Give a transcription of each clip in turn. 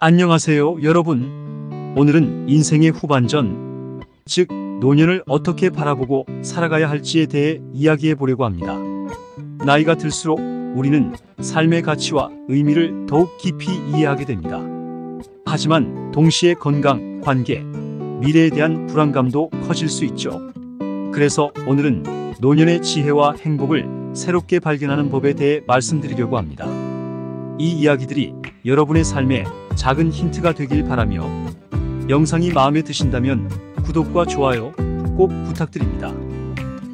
안녕하세요, 여러분. 오늘은 인생의 후반전, 즉 노년을 어떻게 바라보고 살아가야 할지에 대해 이야기해 보려고 합니다. 나이가 들수록 우리는 삶의 가치와 의미를 더욱 깊이 이해하게 됩니다. 하지만 동시에 건강, 관계, 미래에 대한 불안감도 커질 수 있죠. 그래서 오늘은 노년의 지혜와 행복을 새롭게 발견하는 법에 대해 말씀드리려고 합니다. 이 이야기들이 여러분의 삶에 작은 힌트가 되길 바라며, 영상이 마음에 드신다면 구독과 좋아요 꼭 부탁드립니다.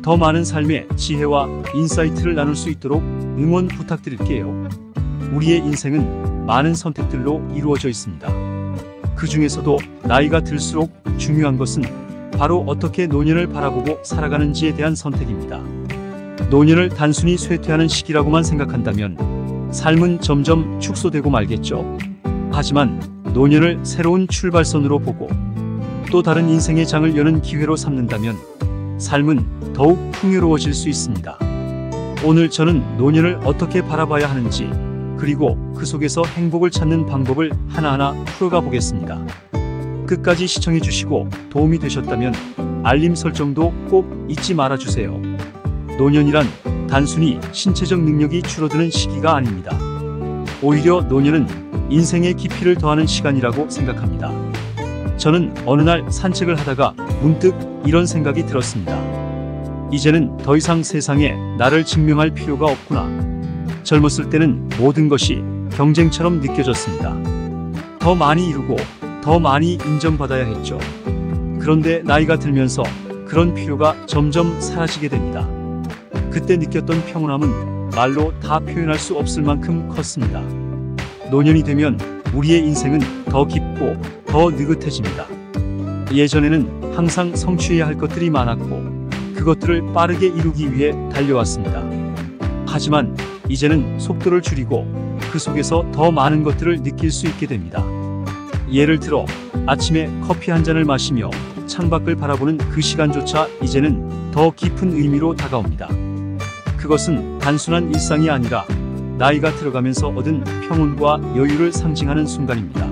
더 많은 삶의 지혜와 인사이트를 나눌 수 있도록 응원 부탁드릴게요. 우리의 인생은 많은 선택들로 이루어져 있습니다. 그 중에서도 나이가 들수록 중요한 것은 바로 어떻게 노년을 바라보고 살아가는지에 대한 선택입니다. 노년을 단순히 쇠퇴하는 시기라고만 생각한다면 삶은 점점 축소되고 말겠죠. 하지만 노년을 새로운 출발선으로 보고 또 다른 인생의 장을 여는 기회로 삼는다면 삶은 더욱 풍요로워질 수 있습니다. 오늘 저는 노년을 어떻게 바라봐야 하는지, 그리고 그 속에서 행복을 찾는 방법을 하나하나 풀어가 보겠습니다. 끝까지 시청해 주시고 도움이 되셨다면 알림 설정도 꼭 잊지 말아 주세요. 노년이란 단순히 신체적 능력이 줄어드는 시기가 아닙니다. 오히려 노년은 인생의 깊이를 더하는 시간이라고 생각합니다. 저는 어느 날 산책을 하다가 문득 이런 생각이 들었습니다. 이제는 더 이상 세상에 나를 증명할 필요가 없구나. 젊었을 때는 모든 것이 경쟁처럼 느껴졌습니다. 더 많이 이루고 더 많이 인정받아야 했죠. 그런데 나이가 들면서 그런 필요가 점점 사라지게 됩니다. 그때 느꼈던 평온함은 말로 다 표현할 수 없을 만큼 컸습니다. 노년이 되면 우리의 인생은 더 깊고 더 느긋해집니다. 예전에는 항상 성취해야 할 것들이 많았고 그것들을 빠르게 이루기 위해 달려왔습니다. 하지만 이제는 속도를 줄이고 그 속에서 더 많은 것들을 느낄 수 있게 됩니다. 예를 들어 아침에 커피 한 잔을 마시며 창밖을 바라보는 그 시간조차 이제는 더 깊은 의미로 다가옵니다. 그것은 단순한 일상이 아니라 나이가 들어가면서 얻은 평온과 여유를 상징하는 순간입니다.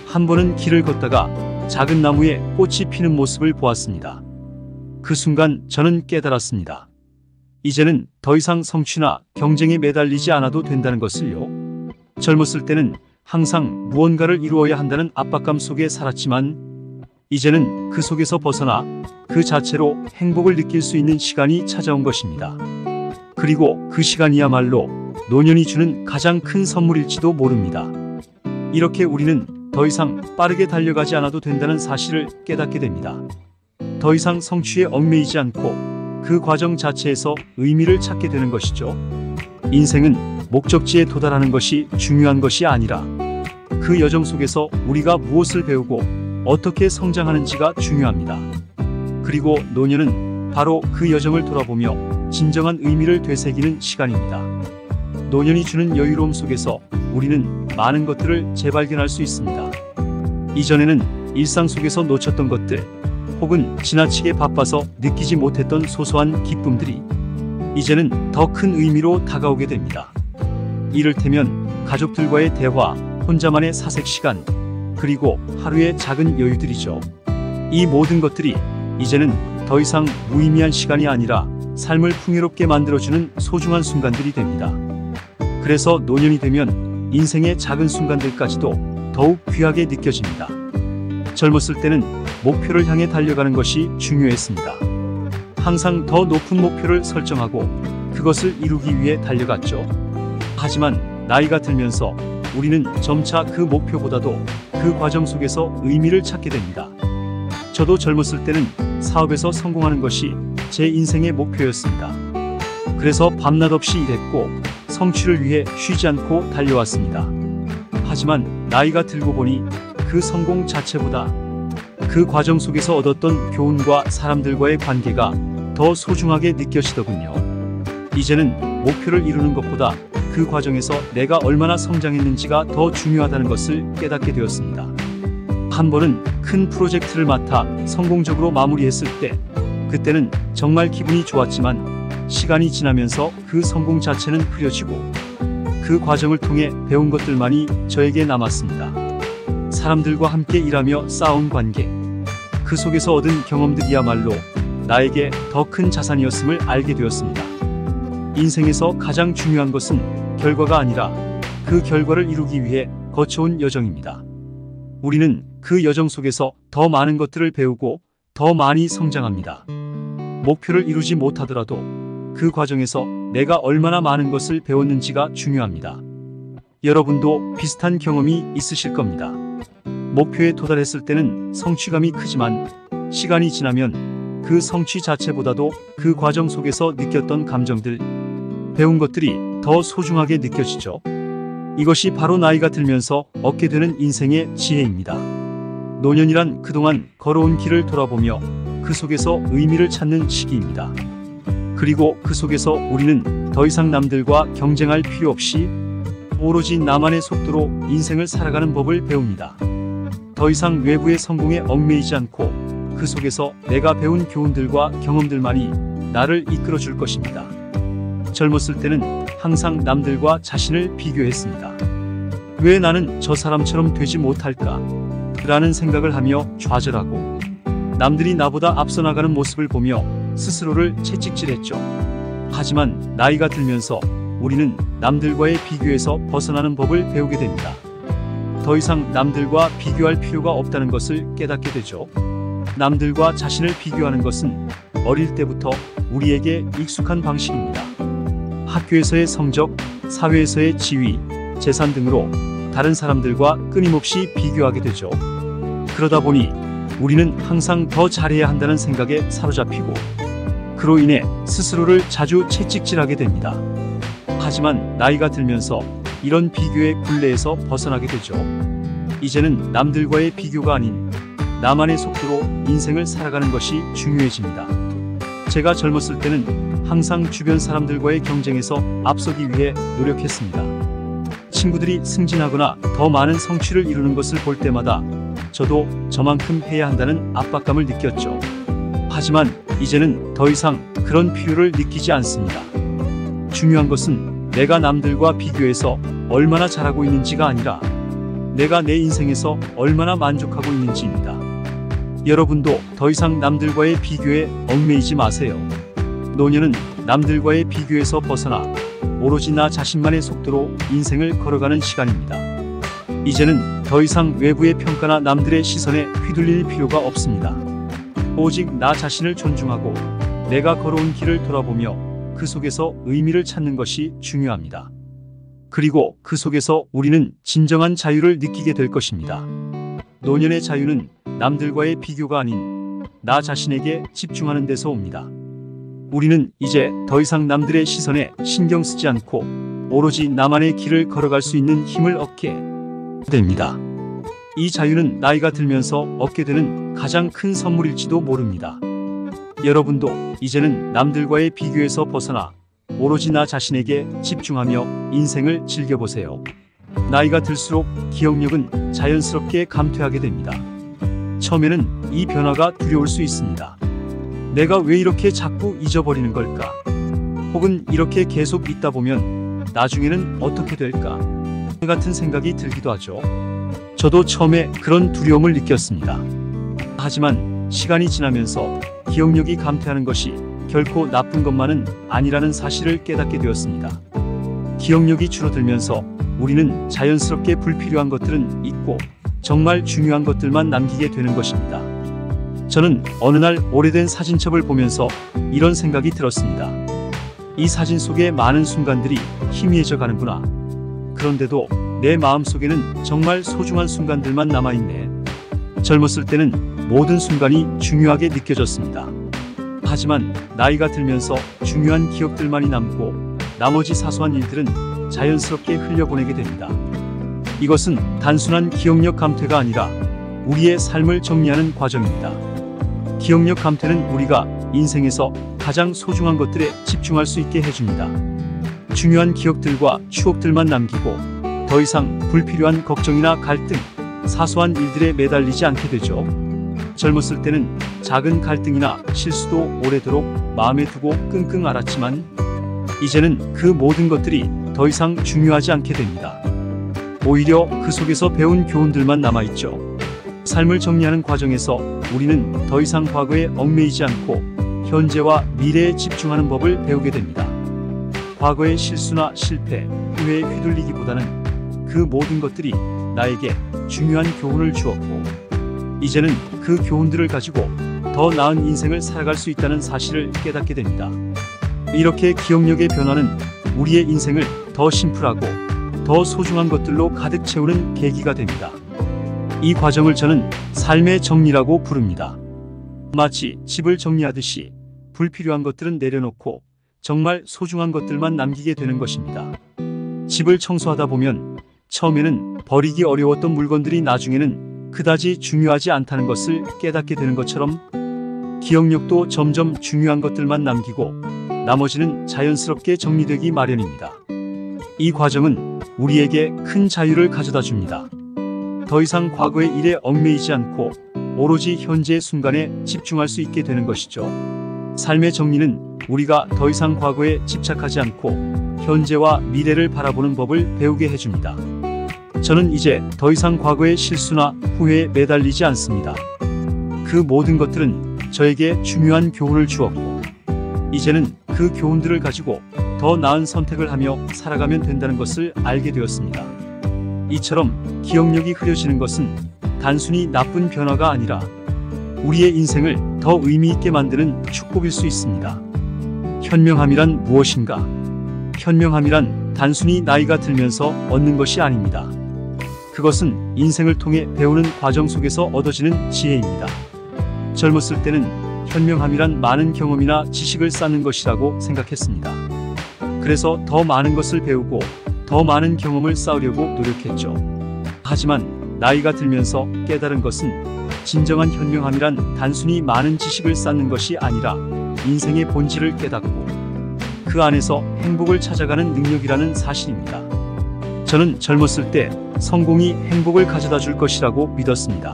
한 번은 길을 걷다가 작은 나무에 꽃이 피는 모습을 보았습니다. 그 순간 저는 깨달았습니다. 이제는 더 이상 성취나 경쟁에 매달리지 않아도 된다는 것을요. 젊었을 때는 항상 무언가를 이루어야 한다는 압박감 속에 살았지만 이제는 그 속에서 벗어나 그 자체로 행복을 느낄 수 있는 시간이 찾아온 것입니다. 그리고 그 시간이야말로 노년이 주는 가장 큰 선물일지도 모릅니다. 이렇게 우리는 더 이상 빠르게 달려가지 않아도 된다는 사실을 깨닫게 됩니다. 더 이상 성취에 얽매이지 않고 그 과정 자체에서 의미를 찾게 되는 것이죠. 인생은 목적지에 도달하는 것이 중요한 것이 아니라 그 여정 속에서 우리가 무엇을 배우고 어떻게 성장하는지가 중요합니다. 그리고 노년은 바로 그 여정을 돌아보며 진정한 의미를 되새기는 시간입니다. 노년이 주는 여유로움 속에서 우리는 많은 것들을 재발견할 수 있습니다. 이전에는 일상 속에서 놓쳤던 것들, 혹은 지나치게 바빠서 느끼지 못했던 소소한 기쁨들이 이제는 더 큰 의미로 다가오게 됩니다. 이를테면 가족들과의 대화, 혼자만의 사색 시간, 그리고 하루의 작은 여유들이죠. 이 모든 것들이 이제는 더 이상 무의미한 시간이 아니라 삶을 풍요롭게 만들어주는 소중한 순간들이 됩니다. 그래서 노년이 되면 인생의 작은 순간들까지도 더욱 귀하게 느껴집니다. 젊었을 때는 목표를 향해 달려가는 것이 중요했습니다. 항상 더 높은 목표를 설정하고 그것을 이루기 위해 달려갔죠. 하지만 나이가 들면서 우리는 점차 그 목표보다도 그 과정 속에서 의미를 찾게 됩니다. 저도 젊었을 때는 사업에서 성공하는 것이 제 인생의 목표였습니다. 그래서 밤낮 없이 일했고 성취를 위해 쉬지 않고 달려왔습니다. 하지만 나이가 들고 보니 그 성공 자체보다 그 과정 속에서 얻었던 교훈과 사람들과의 관계가 더 소중하게 느껴지더군요. 이제는 목표를 이루는 것보다 그 과정에서 내가 얼마나 성장했는지가 더 중요하다는 것을 깨닫게 되었습니다. 한 번은 큰 프로젝트를 맡아 성공적으로 마무리했을 때, 그때는 정말 기분이 좋았지만 시간이 지나면서 그 성공 자체는 흐려지고 그 과정을 통해 배운 것들만이 저에게 남았습니다. 사람들과 함께 일하며 쌓아온 관계, 그 속에서 얻은 경험들이야말로 나에게 더 큰 자산이었음을 알게 되었습니다. 인생에서 가장 중요한 것은 결과가 아니라 그 결과를 이루기 위해 거쳐온 여정입니다. 우리는 그 여정 속에서 더 많은 것들을 배우고 더 많이 성장합니다. 목표를 이루지 못하더라도 그 과정에서 내가 얼마나 많은 것을 배웠는지가 중요합니다. 여러분도 비슷한 경험이 있으실 겁니다. 목표에 도달했을 때는 성취감이 크지만 시간이 지나면 그 성취 자체보다도 그 과정 속에서 느꼈던 감정들, 배운 것들이 더 소중하게 느껴지죠. 이것이 바로 나이가 들면서 얻게 되는 인생의 지혜입니다. 노년이란 그동안 걸어온 길을 돌아보며 그 속에서 의미를 찾는 시기입니다. 그리고 그 속에서 우리는 더 이상 남들과 경쟁할 필요 없이 오로지 나만의 속도로 인생을 살아가는 법을 배웁니다. 더 이상 외부의 성공에 얽매이지 않고 그 속에서 내가 배운 교훈들과 경험들만이 나를 이끌어 줄 것입니다. 젊었을 때는 항상 남들과 자신을 비교했습니다. 왜 나는 저 사람처럼 되지 못할까? 라는 생각을 하며 좌절하고 남들이 나보다 앞서 나가는 모습을 보며 스스로를 채찍질했죠. 하지만 나이가 들면서 우리는 남들과의 비교에서 벗어나는 법을 배우게 됩니다. 더 이상 남들과 비교할 필요가 없다는 것을 깨닫게 되죠. 남들과 자신을 비교하는 것은 어릴 때부터 우리에게 익숙한 방식입니다. 학교에서의 성적, 사회에서의 지위, 재산 등으로 다른 사람들과 끊임없이 비교하게 되죠. 그러다 보니 우리는 항상 더 잘해야 한다는 생각에 사로잡히고 그로 인해 스스로를 자주 채찍질하게 됩니다. 하지만 나이가 들면서 이런 비교의 굴레에서 벗어나게 되죠. 이제는 남들과의 비교가 아닌 나만의 속도로 인생을 살아가는 것이 중요해집니다. 제가 젊었을 때는 항상 주변 사람들과의 경쟁에서 앞서기 위해 노력했습니다. 친구들이 승진하거나 더 많은 성취를 이루는 것을 볼 때마다 저도 저만큼 해야 한다는 압박감을 느꼈죠. 하지만 이제는 더 이상 그런 필요를 느끼지 않습니다. 중요한 것은 내가 남들과 비교해서 얼마나 잘하고 있는지가 아니라 내가 내 인생에서 얼마나 만족하고 있는지입니다. 여러분도 더 이상 남들과의 비교에 얽매이지 마세요. 노년은 남들과의 비교에서 벗어나 오로지 나 자신만의 속도로 인생을 걸어가는 시간입니다. 이제는 더 이상 외부의 평가나 남들의 시선에 휘둘릴 필요가 없습니다. 오직 나 자신을 존중하고 내가 걸어온 길을 돌아보며 그 속에서 의미를 찾는 것이 중요합니다. 그리고 그 속에서 우리는 진정한 자유를 느끼게 될 것입니다. 노년의 자유는 남들과의 비교가 아닌 나 자신에게 집중하는 데서 옵니다. 우리는 이제 더 이상 남들의 시선에 신경 쓰지 않고 오로지 나만의 길을 걸어갈 수 있는 힘을 얻게 됩니다. 이 자유는 나이가 들면서 얻게 되는 가장 큰 선물일지도 모릅니다. 여러분도 이제는 남들과의 비교에서 벗어나 오로지 나 자신에게 집중하며 인생을 즐겨보세요. 나이가 들수록 기억력은 자연스럽게 감퇴하게 됩니다. 처음에는 이 변화가 두려울 수 있습니다. 내가 왜 이렇게 자꾸 잊어버리는 걸까? 혹은 이렇게 계속 있다 보면 나중에는 어떻게 될까? 같은 생각이 들기도 하죠. 저도 처음에 그런 두려움을 느꼈습니다. 하지만 시간이 지나면서 기억력이 감퇴하는 것이 결코 나쁜 것만은 아니라는 사실을 깨닫게 되었습니다. 기억력이 줄어들면서 우리는 자연스럽게 불필요한 것들은 잊고 정말 중요한 것들만 남기게 되는 것입니다. 저는 어느 날 오래된 사진첩을 보면서 이런 생각이 들었습니다. 이 사진 속의 많은 순간들이 희미해져 가는구나. 그런데도 내 마음속에는 정말 소중한 순간들만 남아있네. 젊었을 때는 모든 순간이 중요하게 느껴졌습니다. 하지만 나이가 들면서 중요한 기억들만이 남고 나머지 사소한 일들은 자연스럽게 흘려보내게 됩니다. 이것은 단순한 기억력 감퇴가 아니라 우리의 삶을 정리하는 과정입니다. 기억력 감퇴는 우리가 인생에서 가장 소중한 것들에 집중할 수 있게 해줍니다. 중요한 기억들과 추억들만 남기고 더 이상 불필요한 걱정이나 갈등, 사소한 일들에 매달리지 않게 되죠. 젊었을 때는 작은 갈등이나 실수도 오래도록 마음에 두고 끙끙 앓았지만 이제는 그 모든 것들이 더 이상 중요하지 않게 됩니다. 오히려 그 속에서 배운 교훈들만 남아있죠. 삶을 정리하는 과정에서 우리는 더 이상 과거에 얽매이지 않고 현재와 미래에 집중하는 법을 배우게 됩니다. 과거의 실수나 실패, 후회에 휘둘리기보다는 그 모든 것들이 나에게 중요한 교훈을 주었고, 이제는 그 교훈들을 가지고 더 나은 인생을 살아갈 수 있다는 사실을 깨닫게 됩니다. 이렇게 기억력의 변화는 우리의 인생을 더 심플하고 더 소중한 것들로 가득 채우는 계기가 됩니다. 이 과정을 저는 삶의 정리라고 부릅니다. 마치 집을 정리하듯이 불필요한 것들은 내려놓고 정말 소중한 것들만 남기게 되는 것입니다. 집을 청소하다 보면 처음에는 버리기 어려웠던 물건들이 나중에는 그다지 중요하지 않다는 것을 깨닫게 되는 것처럼, 기억력도 점점 중요한 것들만 남기고 나머지는 자연스럽게 정리되기 마련입니다. 이 과정은 우리에게 큰 자유를 가져다 줍니다. 더 이상 과거의 일에 얽매이지 않고 오로지 현재의 순간에 집중할 수 있게 되는 것이죠. 삶의 정리는 우리가 더 이상 과거에 집착하지 않고 현재와 미래를 바라보는 법을 배우게 해줍니다. 저는 이제 더 이상 과거의 실수나 후회에 매달리지 않습니다. 그 모든 것들은 저에게 중요한 교훈을 주었고, 이제는 그 교훈들을 가지고 더 나은 선택을 하며 살아가면 된다는 것을 알게 되었습니다. 이처럼 기억력이 흐려지는 것은 단순히 나쁜 변화가 아니라 우리의 인생을 더 의미 있게 만드는 축복일 수 있습니다. 현명함이란 무엇인가? 현명함이란 단순히 나이가 들면서 얻는 것이 아닙니다. 그것은 인생을 통해 배우는 과정 속에서 얻어지는 지혜입니다. 젊었을 때는 현명함이란 많은 경험이나 지식을 쌓는 것이라고 생각했습니다. 그래서 더 많은 것을 배우고 더 많은 경험을 쌓으려고 노력했죠. 하지만 나이가 들면서 깨달은 것은 진정한 현명함이란 단순히 많은 지식을 쌓는 것이 아니라 인생의 본질을 깨닫고 그 안에서 행복을 찾아가는 능력이라는 사실입니다. 저는 젊었을 때 성공이 행복을 가져다 줄 것이라고 믿었습니다.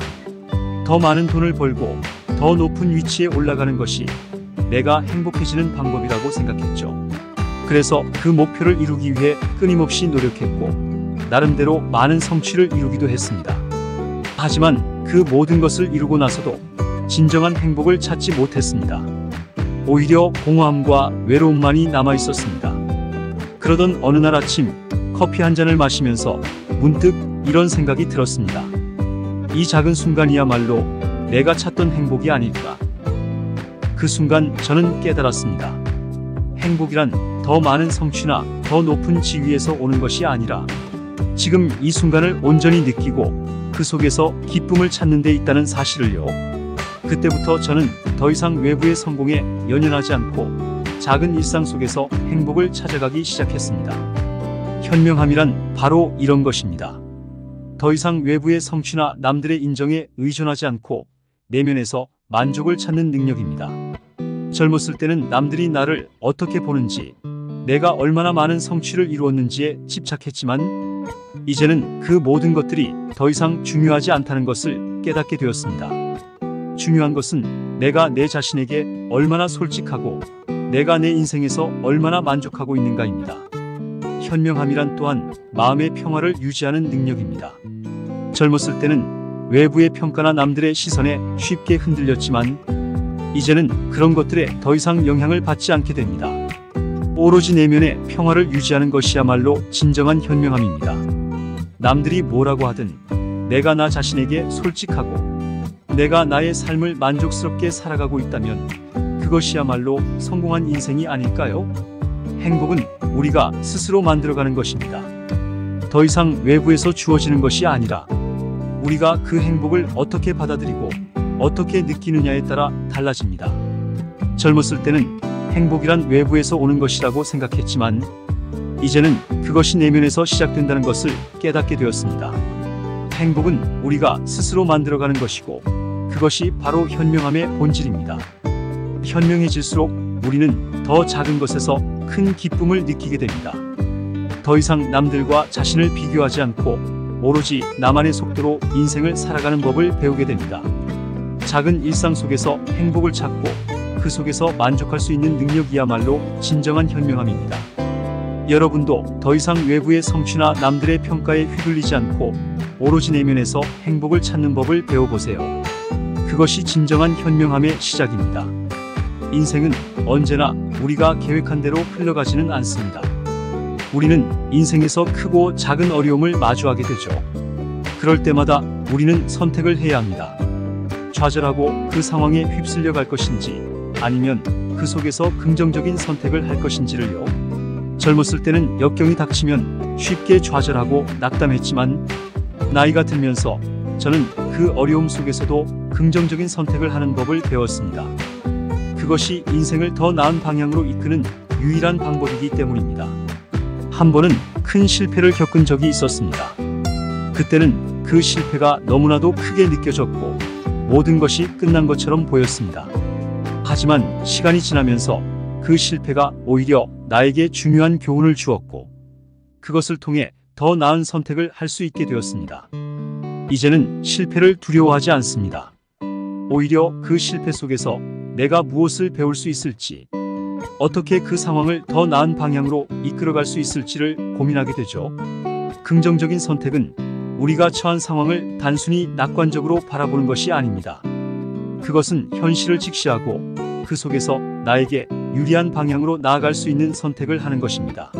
더 많은 돈을 벌고 더 높은 위치에 올라가는 것이 내가 행복해지는 방법이라고 생각했죠. 그래서 그 목표를 이루기 위해 끊임없이 노력했고 나름대로 많은 성취를 이루기도 했습니다. 하지만 그 모든 것을 이루고 나서도 진정한 행복을 찾지 못했습니다. 오히려 공허함과 외로움만이 남아 있었습니다. 그러던 어느 날 아침 커피 한 잔을 마시면서 문득 이런 생각이 들었습니다. 이 작은 순간이야말로 내가 찾던 행복이 아닐까. 그 순간 저는 깨달았습니다. 행복이란 더 많은 성취나 더 높은 지위에서 오는 것이 아니라 지금 이 순간을 온전히 느끼고 그 속에서 기쁨을 찾는 데 있다는 사실을요. 그때부터 저는 더 이상 외부의 성공에 연연하지 않고 작은 일상 속에서 행복을 찾아가기 시작했습니다. 현명함이란 바로 이런 것입니다. 더 이상 외부의 성취나 남들의 인정에 의존하지 않고 내면에서 만족을 찾는 능력입니다. 젊었을 때는 남들이 나를 어떻게 보는지, 내가 얼마나 많은 성취를 이루었는지에 집착했지만 이제는 그 모든 것들이 더 이상 중요하지 않다는 것을 깨닫게 되었습니다. 중요한 것은 내가 내 자신에게 얼마나 솔직하고 내가 내 인생에서 얼마나 만족하고 있는가입니다. 현명함이란 또한 마음의 평화를 유지하는 능력입니다. 젊었을 때는 외부의 평가나 남들의 시선에 쉽게 흔들렸지만 이제는 그런 것들에 더 이상 영향을 받지 않게 됩니다. 오로지 내면의 평화를 유지하는 것이야말로 진정한 현명함입니다. 남들이 뭐라고 하든 내가 나 자신에게 솔직하고 내가 나의 삶을 만족스럽게 살아가고 있다면 그것이야말로 성공한 인생이 아닐까요? 행복은 우리가 스스로 만들어가는 것입니다. 더 이상 외부에서 주어지는 것이 아니라 우리가 그 행복을 어떻게 받아들이고 어떻게 느끼느냐에 따라 달라집니다. 젊었을 때는 행복이란 외부에서 오는 것이라고 생각했지만 이제는 그것이 내면에서 시작된다는 것을 깨닫게 되었습니다. 행복은 우리가 스스로 만들어가는 것이고 그것이 바로 현명함의 본질입니다. 현명해질수록 우리는 더 작은 것에서 큰 기쁨을 느끼게 됩니다. 더 이상 남들과 자신을 비교하지 않고 오로지 나만의 속도로 인생을 살아가는 법을 배우게 됩니다. 작은 일상 속에서 행복을 찾고 그 속에서 만족할 수 있는 능력이야말로 진정한 현명함입니다. 여러분도 더 이상 외부의 성취나 남들의 평가에 휘둘리지 않고 오로지 내면에서 행복을 찾는 법을 배워보세요. 그것이 진정한 현명함의 시작입니다. 인생은 언제나 우리가 계획한 대로 흘러가지는 않습니다. 우리는 인생에서 크고 작은 어려움을 마주하게 되죠. 그럴 때마다 우리는 선택을 해야 합니다. 좌절하고 그 상황에 휩쓸려 갈 것인지 아니면 그 속에서 긍정적인 선택을 할 것인지를요. 젊었을 때는 역경이 닥치면 쉽게 좌절하고 낙담했지만 나이가 들면서 저는 그 어려움 속에서도 긍정적인 선택을 하는 법을 배웠습니다. 그것이 인생을 더 나은 방향으로 이끄는 유일한 방법이기 때문입니다. 한 번은 큰 실패를 겪은 적이 있었습니다. 그때는 그 실패가 너무나도 크게 느껴졌고 모든 것이 끝난 것처럼 보였습니다. 하지만 시간이 지나면서 그 실패가 오히려 나에게 중요한 교훈을 주었고 그것을 통해 더 나은 선택을 할 수 있게 되었습니다. 이제는 실패를 두려워하지 않습니다. 오히려 그 실패 속에서 내가 무엇을 배울 수 있을지, 어떻게 그 상황을 더 나은 방향으로 이끌어갈 수 있을지를 고민하게 되죠. 긍정적인 선택은 우리가 처한 상황을 단순히 낙관적으로 바라보는 것이 아닙니다. 그것은 현실을 직시하고 그 속에서 나에게 유리한 방향으로 나아갈 수 있는 선택을 하는 것입니다.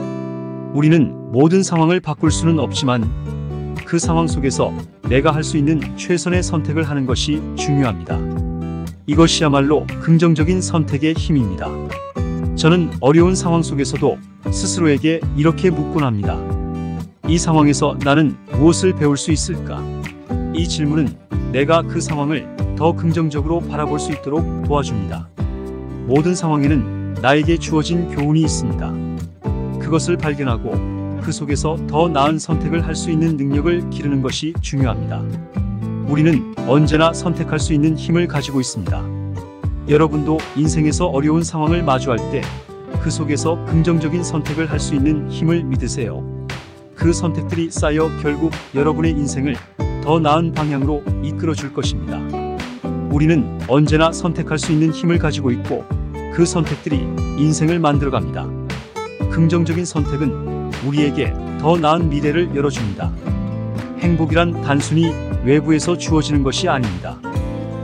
우리는 모든 상황을 바꿀 수는 없지만 그 상황 속에서 내가 할 수 있는 최선의 선택을 하는 것이 중요합니다. 이것이야말로 긍정적인 선택의 힘입니다. 저는 어려운 상황 속에서도 스스로에게 이렇게 묻곤 합니다. 이 상황에서 나는 무엇을 배울 수 있을까? 이 질문은 내가 그 상황을 더 긍정적으로 바라볼 수 있도록 도와줍니다. 모든 상황에는 나에게 주어진 교훈이 있습니다. 그것을 발견하고 그 속에서 더 나은 선택을 할 수 있는 능력을 기르는 것이 중요합니다. 우리는 언제나 선택할 수 있는 힘을 가지고 있습니다. 여러분도 인생에서 어려운 상황을 마주할 때 그 속에서 긍정적인 선택을 할 수 있는 힘을 믿으세요. 그 선택들이 쌓여 결국 여러분의 인생을 더 나은 방향으로 이끌어 줄 것입니다. 우리는 언제나 선택할 수 있는 힘을 가지고 있고 그 선택들이 인생을 만들어갑니다. 긍정적인 선택은 우리에게 더 나은 미래를 열어줍니다. 행복이란 단순히 외부에서 주어지는 것이 아닙니다.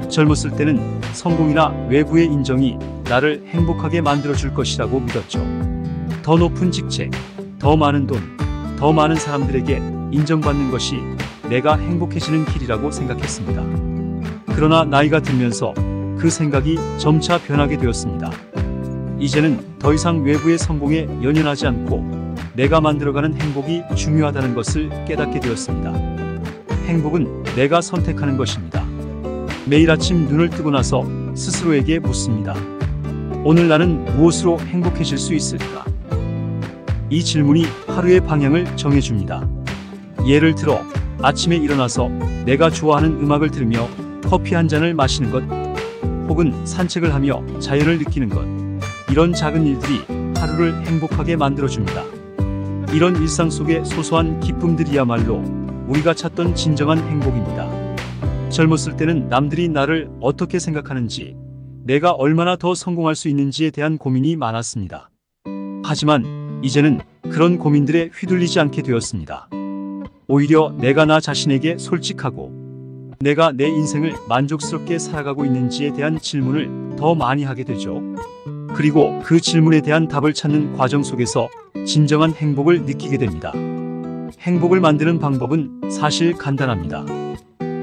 젊었을 때는 성공이나 외부의 인정이 나를 행복하게 만들어줄 것이라고 믿었죠. 더 높은 직책, 더 많은 돈, 더 많은 사람들에게 인정받는 것이 내가 행복해지는 길이라고 생각했습니다. 그러나 나이가 들면서 그 생각이 점차 변하게 되었습니다. 이제는 더 이상 외부의 성공에 연연하지 않고 내가 만들어가는 행복이 중요하다는 것을 깨닫게 되었습니다. 행복은 내가 선택하는 것입니다. 매일 아침 눈을 뜨고 나서 스스로에게 묻습니다. 오늘 나는 무엇으로 행복해질 수 있을까? 이 질문이 하루의 방향을 정해줍니다. 예를 들어 아침에 일어나서 내가 좋아하는 음악을 들으며 커피 한 잔을 마시는 것, 혹은 산책을 하며 자연을 느끼는 것, 이런 작은 일들이 하루를 행복하게 만들어줍니다. 이런 일상 속의 소소한 기쁨들이야말로 우리가 찾던 진정한 행복입니다. 젊었을 때는 남들이 나를 어떻게 생각하는지, 내가 얼마나 더 성공할 수 있는지에 대한 고민이 많았습니다. 하지만 이제는 그런 고민들에 휘둘리지 않게 되었습니다. 오히려 내가 나 자신에게 솔직하고 내가 내 인생을 만족스럽게 살아가고 있는지에 대한 질문을 더 많이 하게 되죠. 그리고 그 질문에 대한 답을 찾는 과정 속에서 진정한 행복을 느끼게 됩니다. 행복을 만드는 방법은 사실 간단합니다.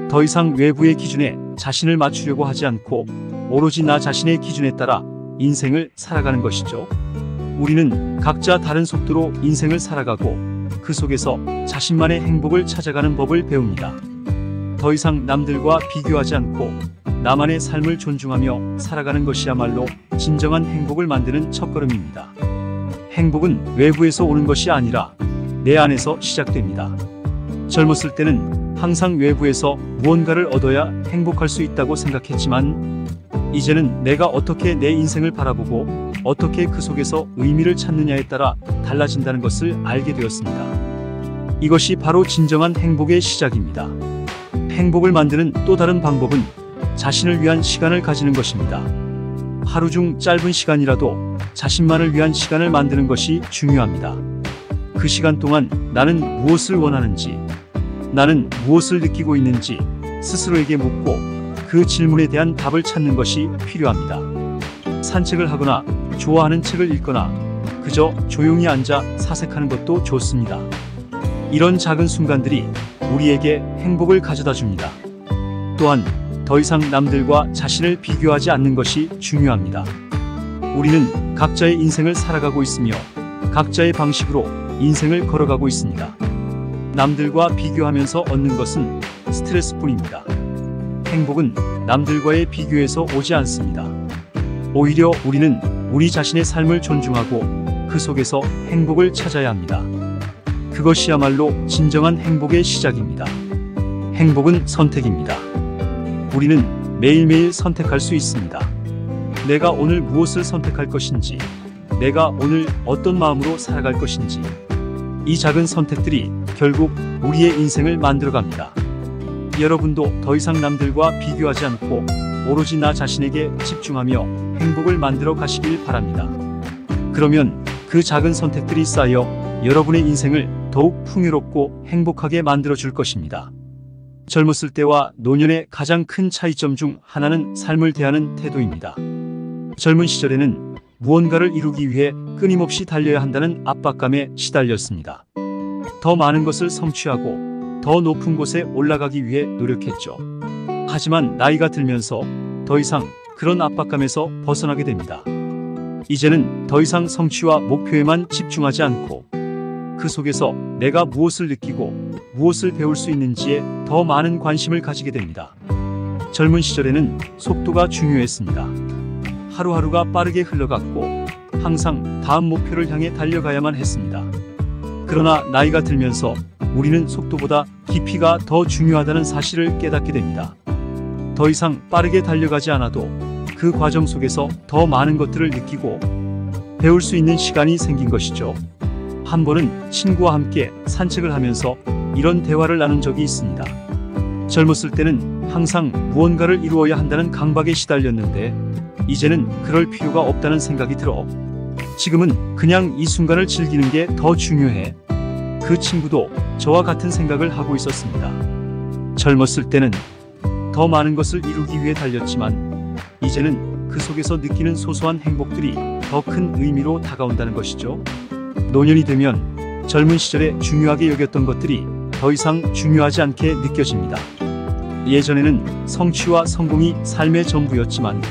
더 이상 외부의 기준에 자신을 맞추려고 하지 않고 오로지 나 자신의 기준에 따라 인생을 살아가는 것이죠. 우리는 각자 다른 속도로 인생을 살아가고 그 속에서 자신만의 행복을 찾아가는 법을 배웁니다. 더 이상 남들과 비교하지 않고 나만의 삶을 존중하며 살아가는 것이야말로 진정한 행복을 만드는 첫걸음입니다. 행복은 외부에서 오는 것이 아니라 내 안에서 시작됩니다. 젊었을 때는 항상 외부에서 무언가를 얻어야 행복할 수 있다고 생각했지만 이제는 내가 어떻게 내 인생을 바라보고 어떻게 그 속에서 의미를 찾느냐에 따라 달라진다는 것을 알게 되었습니다. 이것이 바로 진정한 행복의 시작입니다. 행복을 만드는 또 다른 방법은 자신을 위한 시간을 가지는 것입니다. 하루 중 짧은 시간이라도 자신만을 위한 시간을 만드는 것이 중요합니다. 그 시간 동안 나는 무엇을 원하는지, 나는 무엇을 느끼고 있는지 스스로에게 묻고 그 질문에 대한 답을 찾는 것이 필요합니다. 산책을 하거나 좋아하는 책을 읽거나 그저 조용히 앉아 사색하는 것도 좋습니다. 이런 작은 순간들이 우리에게 행복을 가져다 줍니다. 또한 더 이상 남들과 자신을 비교하지 않는 것이 중요합니다. 우리는 각자의 인생을 살아가고 있으며 각자의 방식으로 인생을 걸어가고 있습니다. 남들과 비교하면서 얻는 것은 스트레스뿐입니다. 행복은 남들과의 비교에서 오지 않습니다. 오히려 우리는 우리 자신의 삶을 존중하고 그 속에서 행복을 찾아야 합니다. 그것이야말로 진정한 행복의 시작입니다. 행복은 선택입니다. 우리는 매일매일 선택할 수 있습니다. 내가 오늘 무엇을 선택할 것인지, 내가 오늘 어떤 마음으로 살아갈 것인지, 이 작은 선택들이 결국 우리의 인생을 만들어갑니다. 여러분도 더 이상 남들과 비교하지 않고 오로지 나 자신에게 집중하며 행복을 만들어 가시길 바랍니다. 그러면 그 작은 선택들이 쌓여 여러분의 인생을 더욱 풍요롭고 행복하게 만들어 줄 것입니다. 젊었을 때와 노년의 가장 큰 차이점 중 하나는 삶을 대하는 태도입니다. 젊은 시절에는 무언가를 이루기 위해 끊임없이 달려야 한다는 압박감에 시달렸습니다. 더 많은 것을 성취하고 더 높은 곳에 올라가기 위해 노력했죠. 하지만 나이가 들면서 더 이상 그런 압박감에서 벗어나게 됩니다. 이제는 더 이상 성취와 목표에만 집중하지 않고 그 속에서 내가 무엇을 느끼고 무엇을 배울 수 있는지에 더 많은 관심을 가지게 됩니다. 젊은 시절에는 속도가 중요했습니다. 하루하루가 빠르게 흘러갔고 항상 다음 목표를 향해 달려가야만 했습니다. 그러나 나이가 들면서 우리는 속도보다 깊이가 더 중요하다는 사실을 깨닫게 됩니다. 더 이상 빠르게 달려가지 않아도 그 과정 속에서 더 많은 것들을 느끼고 배울 수 있는 시간이 생긴 것이죠. 한 번은 친구와 함께 산책을 하면서 이런 대화를 나눈 적이 있습니다. 젊었을 때는 항상 무언가를 이루어야 한다는 강박에 시달렸는데 이제는 그럴 필요가 없다는 생각이 들어 지금은 그냥 이 순간을 즐기는 게 더 중요해. 그 친구도 저와 같은 생각을 하고 있었습니다. 젊었을 때는 더 많은 것을 이루기 위해 달렸지만 이제는 그 속에서 느끼는 소소한 행복들이 더 큰 의미로 다가온다는 것이죠. 노년이 되면 젊은 시절에 중요하게 여겼던 것들이 더 이상 중요하지 않게 느껴집니다. 예전에는 성취와 성공이 삶의 전부였지만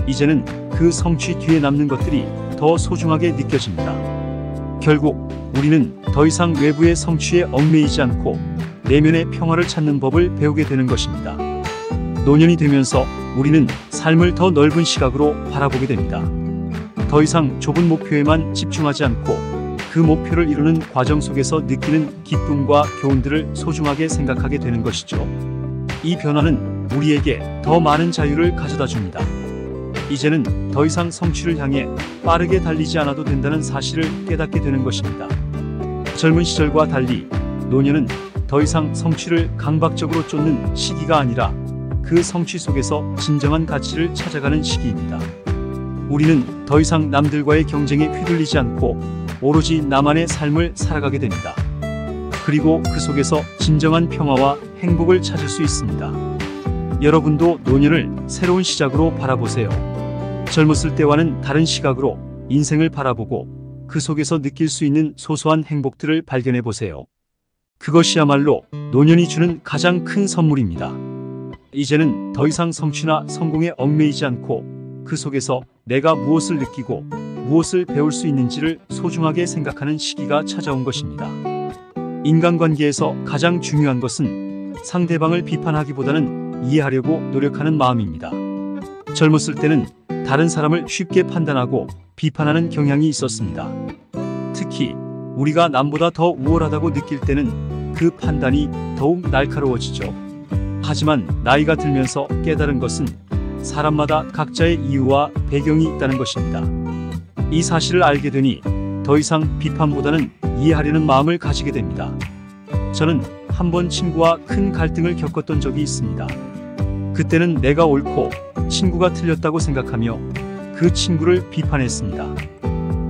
이제는 그 성취 뒤에 남는 것들이 더 소중하게 느껴집니다. 결국 우리는 더 이상 외부의 성취에 얽매이지 않고 내면의 평화를 찾는 법을 배우게 되는 것입니다. 노년이 되면서 우리는 삶을 더 넓은 시각으로 바라보게 됩니다. 더 이상 좁은 목표에만 집중하지 않고 그 목표를 이루는 과정 속에서 느끼는 기쁨과 교훈들을 소중하게 생각하게 되는 것이죠. 이 변화는 우리에게 더 많은 자유를 가져다 줍니다. 이제는 더 이상 성취를 향해 빠르게 달리지 않아도 된다는 사실을 깨닫게 되는 것입니다. 젊은 시절과 달리 노년은 더 이상 성취를 강박적으로 쫓는 시기가 아니라 그 성취 속에서 진정한 가치를 찾아가는 시기입니다. 우리는 더 이상 남들과의 경쟁에 휘둘리지 않고 오로지 나만의 삶을 살아가게 됩니다. 그리고 그 속에서 진정한 평화와 행복을 찾을 수 있습니다. 여러분도 노년을 새로운 시작으로 바라보세요. 젊었을 때와는 다른 시각으로 인생을 바라보고 그 속에서 느낄 수 있는 소소한 행복들을 발견해 보세요. 그것이야말로 노년이 주는 가장 큰 선물입니다. 이제는 더 이상 성취나 성공에 얽매이지 않고 그 속에서 내가 무엇을 느끼고 무엇을 배울 수 있는지를 소중하게 생각하는 시기가 찾아온 것입니다. 인간관계에서 가장 중요한 것은 상대방을 비판하기보다는 이해하려고 노력하는 마음입니다. 젊었을 때는 다른 사람을 쉽게 판단하고 비판하는 경향이 있었습니다. 특히 우리가 남보다 더 우월하다고 느낄 때는 그 판단이 더욱 날카로워지죠. 하지만 나이가 들면서 깨달은 것은 사람마다 각자의 이유와 배경이 있다는 것입니다. 이 사실을 알게 되니 더 이상 비판보다는 이해하려는 마음을 가지게 됩니다. 저는 한 번 친구와 큰 갈등을 겪었던 적이 있습니다. 그때는 내가 옳고 친구가 틀렸다고 생각하며 그 친구를 비판했습니다.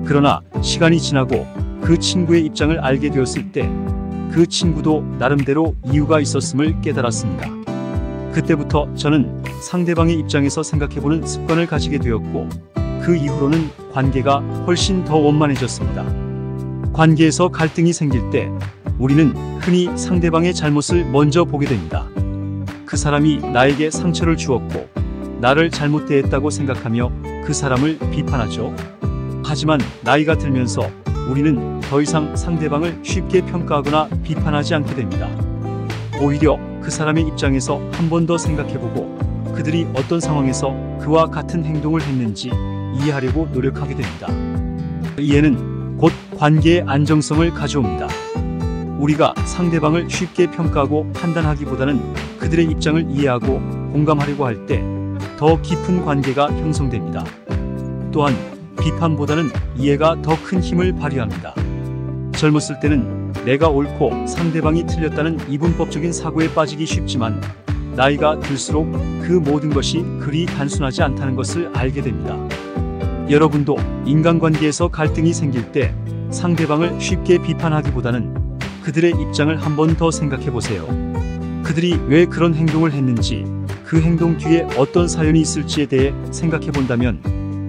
그러나 시간이 지나고 그 친구의 입장을 알게 되었을 때 그 친구도 나름대로 이유가 있었음을 깨달았습니다. 그때부터 저는 상대방의 입장에서 생각해보는 습관을 가지게 되었고 그 이후로는 관계가 훨씬 더 원만해졌습니다. 관계에서 갈등이 생길 때 우리는 흔히 상대방의 잘못을 먼저 보게 됩니다. 그 사람이 나에게 상처를 주었고 나를 잘못 대했다고 생각하며 그 사람을 비판하죠. 하지만 나이가 들면서 우리는 더 이상 상대방을 쉽게 평가하거나 비판하지 않게 됩니다. 오히려 그 사람의 입장에서 한 번 더 생각해보고 그들이 어떤 상황에서 그와 같은 행동을 했는지 이해하려고 노력하게 됩니다. 이해는 곧 관계의 안정성을 가져옵니다. 우리가 상대방을 쉽게 평가하고 판단하기보다는 그들의 입장을 이해하고 공감하려고 할 때 더 깊은 관계가 형성됩니다. 또한 비판보다는 이해가 더 큰 힘을 발휘합니다. 젊었을 때는 내가 옳고 상대방이 틀렸다는 이분법적인 사고에 빠지기 쉽지만 나이가 들수록 그 모든 것이 그리 단순하지 않다는 것을 알게 됩니다. 여러분도 인간관계에서 갈등이 생길 때 상대방을 쉽게 비판하기보다는 그들의 입장을 한 번 더 생각해 보세요. 그들이 왜 그런 행동을 했는지, 그 행동 뒤에 어떤 사연이 있을지에 대해 생각해 본다면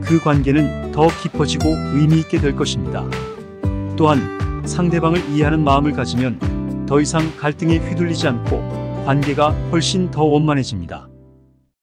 그 관계는 더 깊어지고 의미 있게 될 것입니다. 또한 상대방을 이해하는 마음을 가지면 더 이상 갈등에 휘둘리지 않고 관계가 훨씬 더 원만해집니다.